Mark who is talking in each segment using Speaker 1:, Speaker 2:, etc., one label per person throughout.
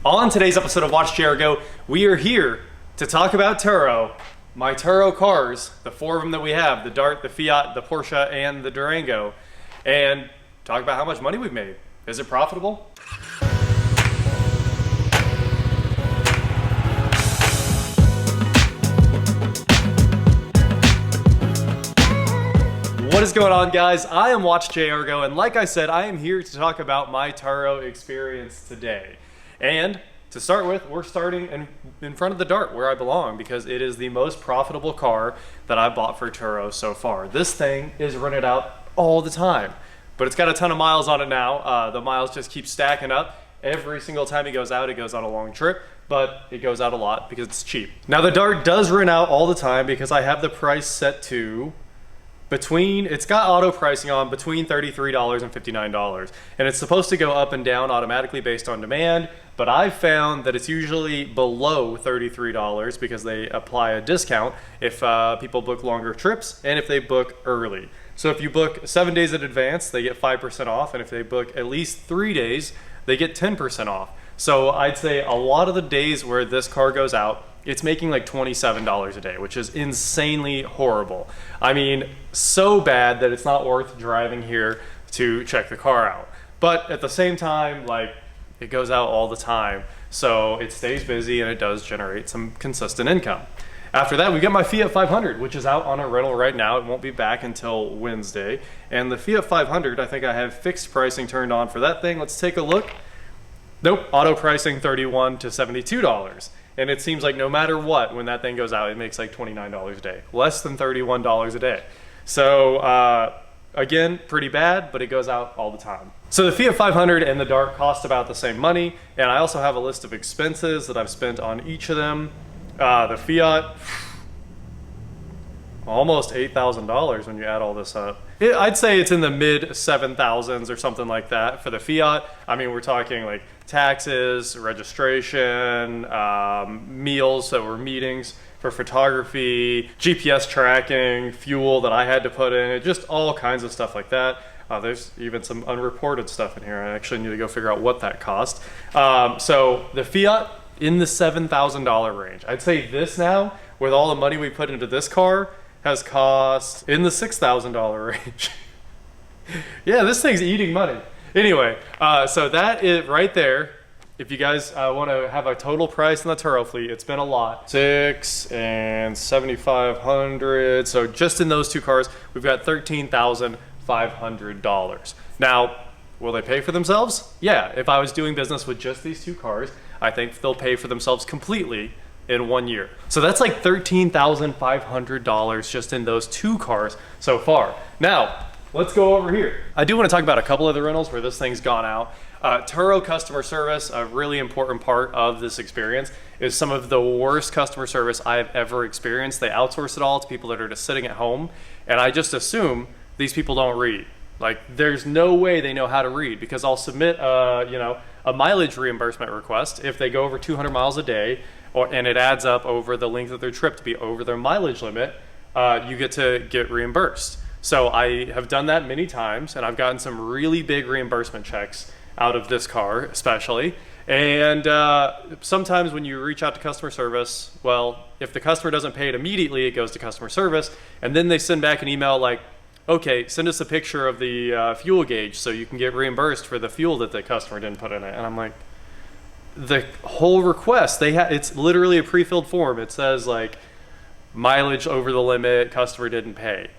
Speaker 1: On today's episode of Watch JR Go, we are here to talk about Turo, my Turo cars, the four of them that we have, the Dart, the Fiat, the Porsche, and the Durango, and talk about how much money we've made. Is it profitable? What is going on, guys? I am Watch JR Go, and like I said, I am here to talk about my Turo experience today. And to start with, we're starting in front of the Dart, where I belong, because it is the most profitable car that I bought for Turo so far. This thing is rented out all the time, but it's got a ton of miles on it now. The miles just keep stacking up. Every single time it goes on a long trip, but it goes out a lot because it's cheap. Now, the Dart does rent out all the time because I have the price set to it's got auto pricing on between $33 and $59, and it's supposed to go up and down automatically based on demand, but I've found that it's usually below $33 because they apply a discount if people book longer trips and if they book early. So if you book 7 days in advance, they get 5% off, and if they book at least 3 days, they get 10% off. So I'd say a lot of the days where this car goes out, it's making like $27 a day, which is insanely horrible. I mean, so bad that it's not worth driving here to check the car out. But at the same time, like, it goes out all the time, so it stays busy and it does generate some consistent income. After that, we get my Fiat 500, which is out on a rental right now. It won't be back until Wednesday. And the Fiat 500, I think I have fixed pricing turned on for that thing. Let's take a look. Nope, auto pricing $31 to $72. And it seems like no matter what, when that thing goes out, it makes like $29 a day, less than $31 a day. So again, pretty bad, but it goes out all the time. So the Fiat 500 and the Dart cost about the same money, and I also have a list of expenses that I've spent on each of them. The Fiat, almost $8,000 when you add all this up. I'd say it's in the mid 7,000s or something like that for the Fiat. I mean, we're talking like taxes, registration, meals that were meetings for photography, GPS tracking, fuel that I had to put in, just all kinds of stuff like that. There's even some unreported stuff in here. I actually need to go figure out what that cost. So the Fiat in the $7,000 range. I'd say this now, with all the money we put into this car, has cost in the $6,000 range. Yeah, this thing's eating money. Anyway, so that is right there. If you guys want to have a total price in the Turo fleet, it's been a lot. $6,000 and $7,500. So just in those two cars, we've got $13,500. Now, will they pay for themselves? Yeah, if I was doing business with just these two cars, I think they'll pay for themselves completely in 1 year. So that's like $13,500 just in those two cars so far. Now, let's go over here. I do want to talk about a couple of the rentals where this thing's gone out. Turo customer service, a really important part of this experience, is some of the worst customer service I have ever experienced. They outsource it all to people that are just sitting at home, and I just assume these people don't read. Like, there's no way they know how to read, because I'll submit a mileage reimbursement request if they go over 200 miles a day, and it adds up over the length of their trip to be over their mileage limit, you get to get reimbursed. So I have done that many times, and I've gotten some really big reimbursement checks out of this car especially. And sometimes when you reach out to customer service, well, if the customer doesn't pay it immediately, it goes to customer service, and then they send back an email like, okay, send us a picture of the fuel gauge so you can get reimbursed for the fuel that the customer didn't put in it. And I'm like, the whole request, it's literally a pre-filled form. It says like mileage over the limit, customer didn't pay.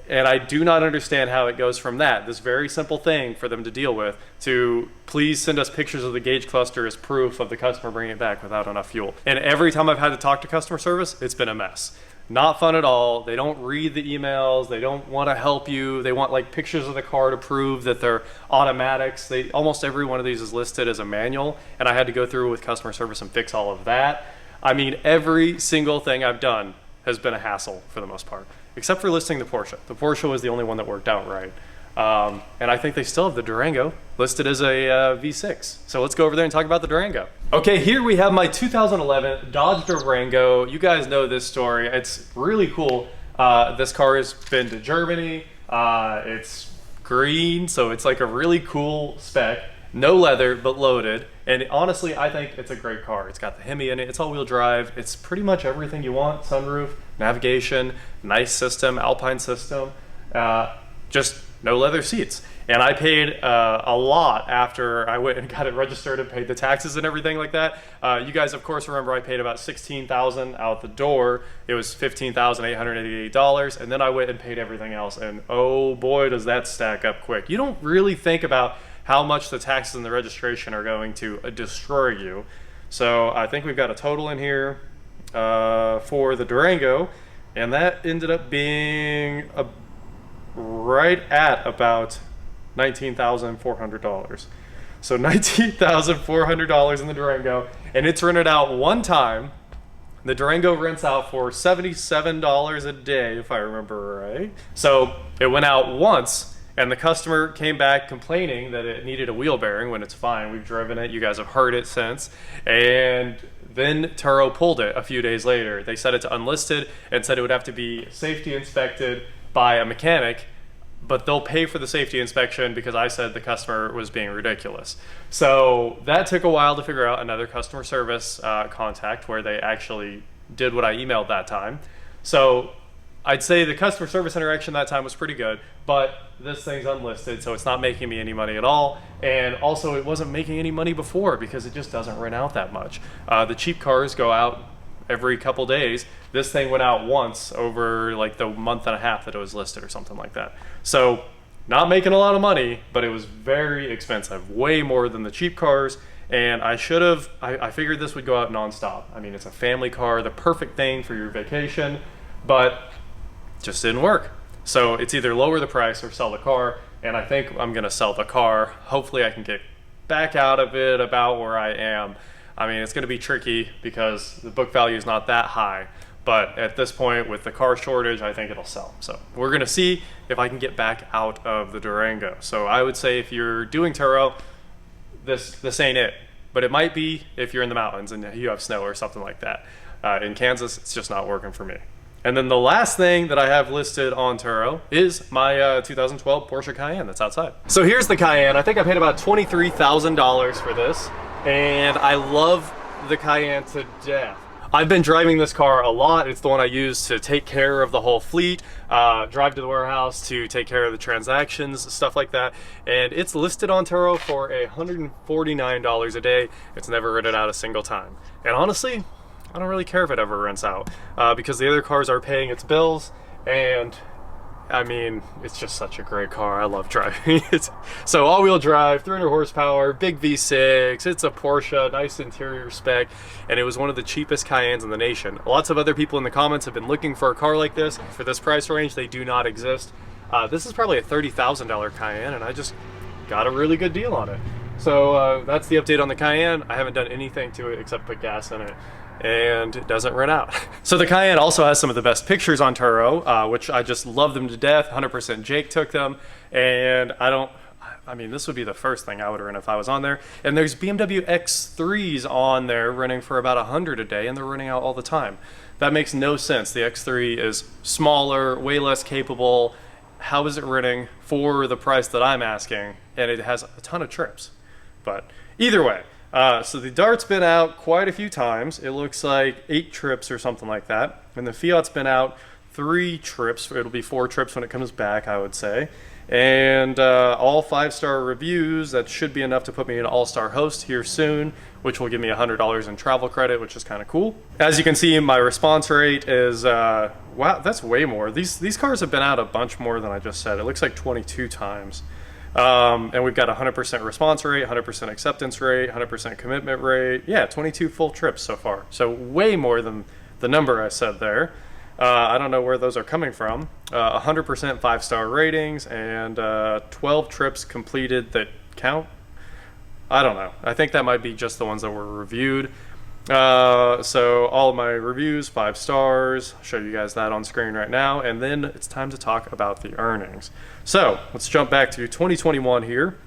Speaker 1: And I do not understand how it goes from that, this very simple thing for them to deal with, to please send us pictures of the gauge cluster as proof of the customer bringing it back without enough fuel. And every time I've had to talk to customer service, it's been a mess. Not fun at all. They don't read the emails. They don't want to help you. They want like pictures of the car to prove that they're automatics. Almost every one of these is listed as a manual, and I had to go through with customer service and fix all of that. I mean, every single thing I've done has been a hassle for the most part, except for listing the Porsche. The Porsche was the only one that worked out right. And I think they still have the Durango listed as a V6. So let's go over there and talk about the Durango. Okay, here we have my 2011 Dodge Durango. You guys know this story. It's really cool. This car has been to Germany. It's green, so it's like a really cool spec. no leather, but loaded. And honestly, I think it's a great car. It's got the HEMI in it. It's all-wheel drive. It's pretty much everything you want. Sunroof, navigation, nice system, Alpine system, just no leather seats. And I paid a lot after I went and got it registered and paid the taxes and everything like that. You guys, of course, remember I paid about $16,000 out the door. It was $15,888, and then I went and paid everything else. And oh boy, does that stack up quick. You don't really think about how much the taxes and the registration are going to destroy you. So I think we've got a total in here for the Durango, and that ended up being right at about $19,400. So $19,400 in the Durango, and it's rented out one time. The Durango rents out for $77 a day, if I remember right. So it went out once, and the customer came back complaining that it needed a wheel bearing when it's fine. We've driven it. You guys have heard it since. And then Turo pulled it a few days later. They set it to unlisted and said it would have to be safety inspected by a mechanic, but they'll pay for the safety inspection because I said the customer was being ridiculous. So that took a while to figure out another customer service contact where they actually did what I emailed that time. So I'd say the customer service interaction that time was pretty good, but this thing's unlisted, so it's not making me any money at all. And also it wasn't making any money before because it just doesn't rent out that much. The cheap cars go out every couple days. This thing went out once over like the month and a half that it was listed or something like that. So not making a lot of money, but it was very expensive, way more than the cheap cars. And I should have, I figured this would go out nonstop. I mean, it's a family car, the perfect thing for your vacation, but just didn't work. So it's either lower the price or sell the car, and I think I'm gonna sell the car. Hopefully I can get back out of it about where I am. I mean, it's gonna be tricky because the book value is not that high, but at this point with the car shortage, I think it'll sell. So we're gonna see if I can get back out of the Durango. So I would say if you're doing Turo, this ain't it, but it might be if you're in the mountains and you have snow or something like that. In Kansas, it's just not working for me. And then the last thing that I have listed on Turo is my 2012 Porsche Cayenne that's outside. So here's the Cayenne. I think I paid about $23,000 for this, and I love the Cayenne to death. I've been driving this car a lot. It's the one I use to take care of the whole fleet, drive to the warehouse to take care of the transactions, stuff like that. And it's listed on Turo for $149 a day. It's never rented out a single time. And honestly, I don't really care if it ever rents out because the other cars are paying its bills, and I mean, it's just such a great car. I love driving it. So all-wheel drive, 300 horsepower, big V6. It's a Porsche, nice interior spec, and it was one of the cheapest Cayennes in the nation. Lots of other people in the comments have been looking for a car like this. For this price range, they do not exist. This is probably a $30,000 Cayenne, and I just got a really good deal on it. So that's the update on the Cayenne. I haven't done anything to it except put gas in it, and it doesn't rent out. So the Cayenne also has some of the best pictures on Turo, which I just love them to death. 100% Jake took them, and I mean, this would be the first thing I would rent if I was on there. And there's BMW X3s on there running for about 100 a day, and they're running out all the time. That makes no sense. The X3 is smaller, way less capable. How is it renting for the price that I'm asking? And it has a ton of trips. But either way, so the Dart's been out quite a few times. It looks like 8 trips or something like that. And the Fiat's been out 3 trips. It'll be 4 trips when it comes back, I would say. And all 5-star reviews. That should be enough to put me in all-star host here soon, which will give me $100 in travel credit, which is kind of cool. As you can see, my response rate is, wow, that's way more. These cars have been out a bunch more than I just said. It looks like 22 times. And we've got 100% response rate, 100% acceptance rate, 100% commitment rate. Yeah, 22 full trips so far. So way more than the number I said there. I don't know where those are coming from. 100% 5-star ratings and 12 trips completed that count. I don't know. I think that might be just the ones that were reviewed. So all of my reviews, 5 stars. I'll show you guys that on screen right now. And then it's time to talk about the earnings. So let's jump back to 2021 here.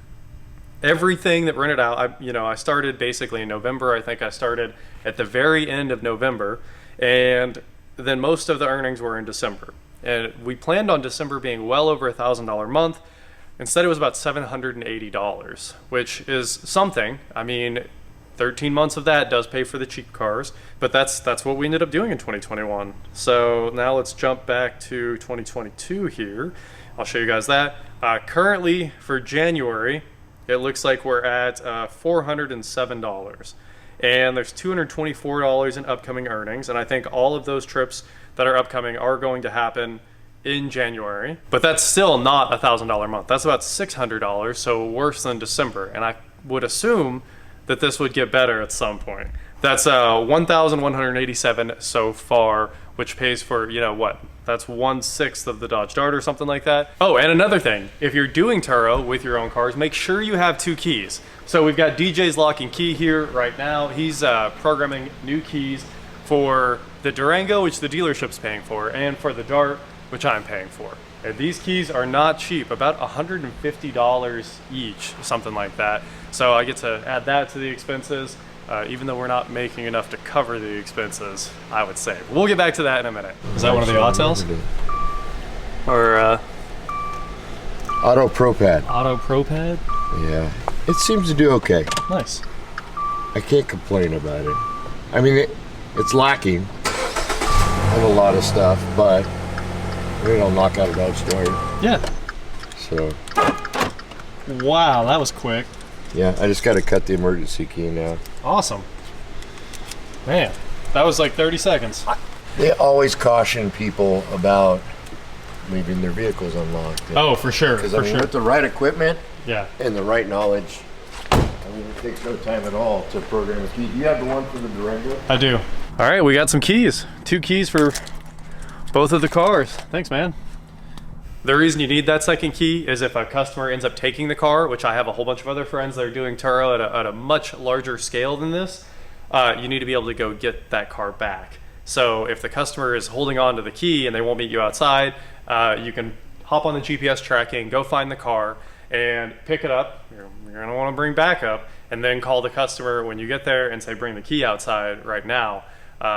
Speaker 1: Everything that rented out, I started basically in November. I think I started at the very end of November, and then most of the earnings were in December. And we planned on December being well over $1,000 a month. Instead, it was about $780, which is something. I mean, 13 months of that does pay for the cheap cars, but that's what we ended up doing in 2021. So now let's jump back to 2022 here. I'll show you guys that. Currently for January, it looks like we're at $407. And there's $224 in upcoming earnings. And I think all of those trips that are upcoming are going to happen in January. But that's still not $1,000 a month. That's about $600, so worse than December. And I would assume that this would get better at some point. That's $1,187 so far, which pays for, you know what, that's 1/6 of the Dodge Dart or something like that. Oh, and another thing, if you're doing Turo with your own cars, make sure you have 2 keys. So we've got DJ's lock and key here right now. He's programming new keys for the Durango, which the dealership's paying for, and for the Dart, which I'm paying for. And these keys are not cheap, about $150 each, something like that. So I get to add that to the expenses, even though we're not making enough to cover the expenses, I would say. We'll get back to that in a minute. Is that one of the Autels? Or
Speaker 2: Auto Pro Pad.
Speaker 1: Auto Pro Pad?
Speaker 2: Yeah, it seems to do okay.
Speaker 1: Nice.
Speaker 2: I can't complain about it. I mean, it's lacking of a lot of stuff, but it'll knock out a Dodge Dart.
Speaker 1: Yeah.
Speaker 2: So.
Speaker 1: Wow, that was quick.
Speaker 2: Yeah, I just got to cut the emergency key now.
Speaker 1: Awesome. Man, that was like 30 seconds.
Speaker 2: They always caution people about leaving their vehicles unlocked.
Speaker 1: Oh, for sure.
Speaker 2: Because I mean, with the right equipment
Speaker 1: yeah,
Speaker 2: and the right knowledge, I mean, it takes no time at all to program a key. You have the one for the Durango?
Speaker 1: I do. All right, we got some keys. 2 keys for both of the cars. Thanks, man. The reason you need that second key is if a customer ends up taking the car, which I have a whole bunch of other friends that are doing Turo at a much larger scale than this, you need to be able to go get that car back. So if the customer is holding on to the key and they won't meet you outside, you can hop on the GPS tracking, go find the car, and pick it up. You're gonna wanna bring backup, and then call the customer when you get there and say, bring the key outside right now,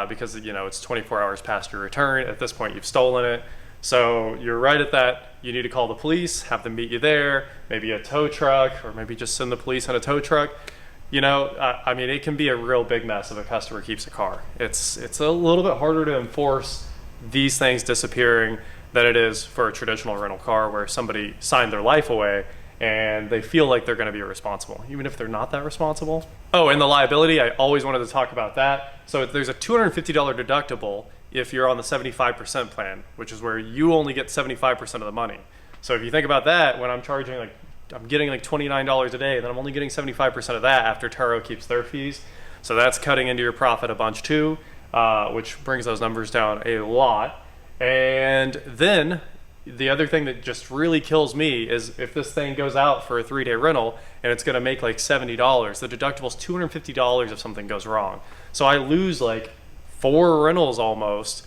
Speaker 1: because you know it's 24 hours past your return. At this point, you've stolen it. So you're right at that. You need to call the police, have them meet you there, maybe a tow truck, or maybe just send the police on a tow truck. You know, I mean, it can be a real big mess if a customer keeps a car. It's a little bit harder to enforce these things disappearing than it is for a traditional rental car where somebody signed their life away and they feel like they're going to be responsible, even if they're not that responsible. Oh, and the liability, I always wanted to talk about that. So there's a $250 deductible if you're on the 75% plan, which is where you only get 75% of the money. So if you think about that, when I'm charging like, I'm getting like $29 a day, then I'm only getting 75% of that after Turo keeps their fees. So that's cutting into your profit a bunch too, which brings those numbers down a lot. And then the other thing that just really kills me is if this thing goes out for a 3-day rental and it's gonna make like $70, the deductible's $250 if something goes wrong. So I lose like 4 rentals almost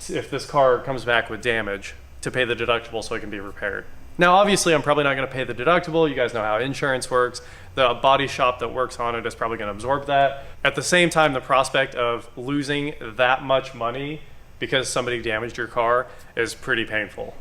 Speaker 1: if this car comes back with damage to pay the deductible so it can be repaired. Now obviously I'm probably not going to pay the deductible. You guys know how insurance works. The body shop that works on it is probably going to absorb that. At the same time, the prospect of losing that much money because somebody damaged your car is pretty painful.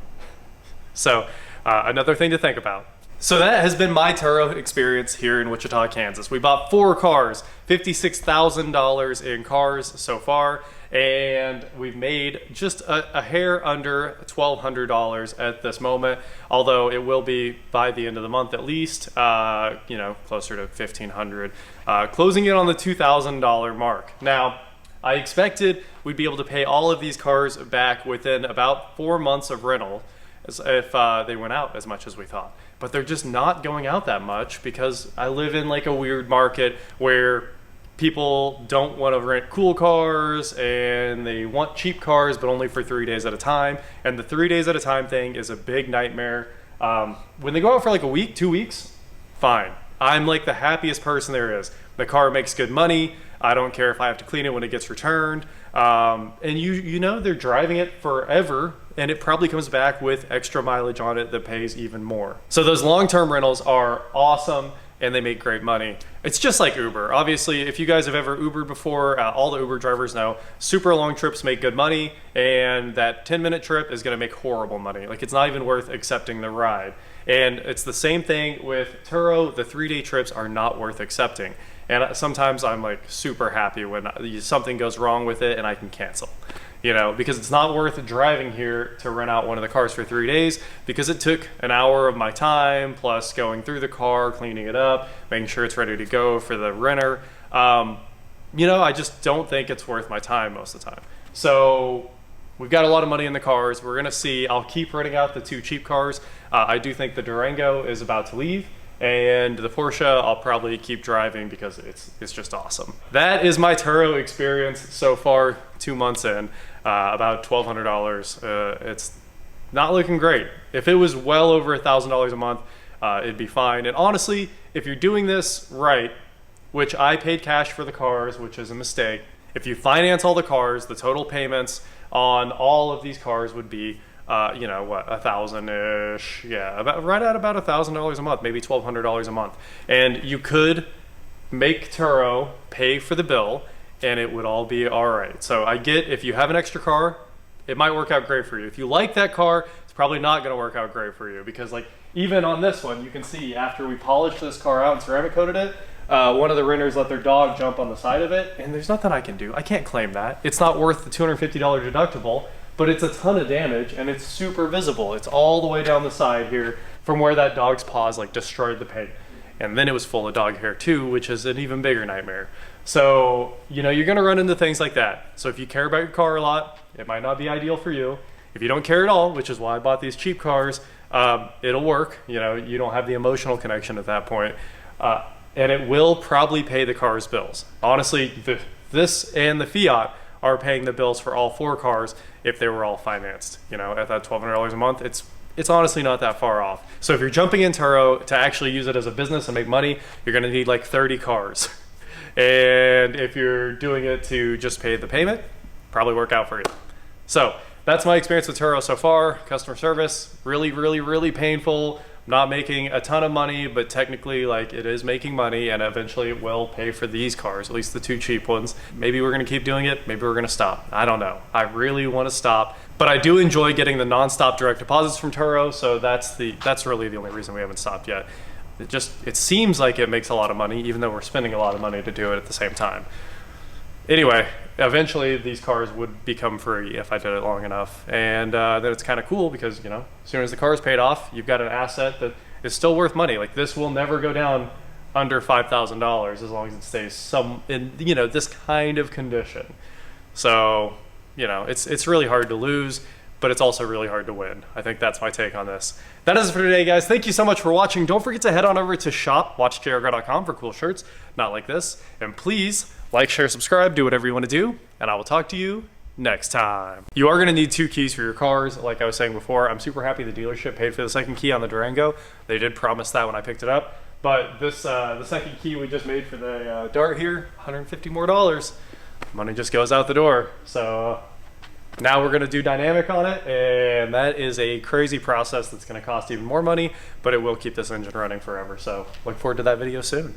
Speaker 1: So another thing to think about. So that has been my Turo experience here in Wichita, Kansas. We bought 4 cars, $56,000 in cars so far, and we've made just a hair under $1,200 at this moment, although it will be by the end of the month at least, you know, closer to $1,500, closing in on the $2,000 mark. Now, I expected we'd be able to pay all of these cars back within about 4 months of rental if they went out as much as we thought. But they're just not going out that much because I live in like a weird market where people don't want to rent cool cars and they want cheap cars, but only for 3 days at a time. And the 3 days at a time thing is a big nightmare. When they go out for like a week, 2 weeks, fine. I'm like the happiest person there is. The car makes good money. I don't care if I have to clean it when it gets returned. And you know, they're driving it forever and it probably comes back with extra mileage on it that pays even more. So those long-term rentals are awesome and they make great money. It's just like Uber. Obviously, if you guys have ever Ubered before, all the Uber drivers know super long trips make good money, and that 10-minute trip is gonna make horrible money. Like, it's not even worth accepting the ride. And it's the same thing with Turo. The 3-day trips are not worth accepting. And sometimes I'm like super happy when something goes wrong with it and I can cancel, you know, because it's not worth driving here to rent out one of the cars for 3 days, because it took an hour of my time plus going through the car, cleaning it up, making sure it's ready to go for the renter. You know, I just don't think it's worth my time most of the time. So we've got a lot of money in the cars. We're gonna see. I'll keep renting out the 2 cheap cars. I do think the Durango is about to leave. And the Porsche, I'll probably keep driving because it's just awesome. That is my Turo experience so far, 2 months in, about $1,200. It's not looking great. If it was well over $1,000 a month, it'd be fine. And honestly, if you're doing this right, which I paid cash for the cars, which is a mistake, if you finance all the cars, the total payments on all of these cars would be you know what, $1,000-ish, yeah, right at about $1,000 a month, maybe $1,200 a month. And you could make Turo pay for the bill and it would all be all right. So I get, if you have an extra car, it might work out great for you. If you like that car, it's probably not gonna work out great for you, because like even on this one, you can see after we polished this car out and ceramic coated it, one of the renters let their dog jump on the side of it, and there's nothing I can do. I can't claim that. It's not worth the $250 deductible, but it's a ton of damage and it's super visible. It's all the way down the side here from where that dog's paws like destroyed the paint. And then it was full of dog hair too, which is an even bigger nightmare. So, you know, you're gonna run into things like that. So if you care about your car a lot, it might not be ideal for you. If you don't care at all, which is why I bought these cheap cars, it'll work. You know, you don't have the emotional connection at that point. And it will probably pay the car's bills. Honestly, this and the Fiat are paying the bills for all 4 cars if they were all financed. You know, at that $1,200 a month, it's honestly not that far off. So if you're jumping in Turo to actually use it as a business and make money, you're gonna need like 30 cars. And if you're doing it to just pay the payment, probably work out for you. So that's my experience with Turo so far. Customer service, really, really, really painful. Not making a ton of money, but technically like it is making money, and eventually it will pay for these cars, at least the 2 cheap ones. Maybe we're gonna keep doing it, maybe we're gonna stop. I don't know. I really wanna stop, but I do enjoy getting the non-stop direct deposits from Turo, so that's really the only reason we haven't stopped yet. It seems like it makes a lot of money, even though we're spending a lot of money to do it at the same time. Anyway, eventually these cars would become free if I did it long enough. And then it's kind of cool because, you know, as soon as the car is paid off, you've got an asset that is still worth money. Like this will never go down under $5,000 as long as it stays in, you know, this kind of condition. So, you know, it's really hard to lose, but it's also really hard to win. I think that's my take on this. That is it for today, guys. Thank you so much for watching. Don't forget to head on over to shop.watchjrgar.com for cool shirts, not like this. And please like, share, subscribe, do whatever you want to do, and I will talk to you next time. You are gonna need 2 keys for your cars. Like I was saying before, I'm super happy the dealership paid for the 2nd key on the Durango. They did promise that when I picked it up. But this, the 2nd key we just made for the Dart here, $150 more. Money just goes out the door. So now we're gonna do dynamic on it, and that is a crazy process that's gonna cost even more money, but it will keep this engine running forever. So look forward to that video soon.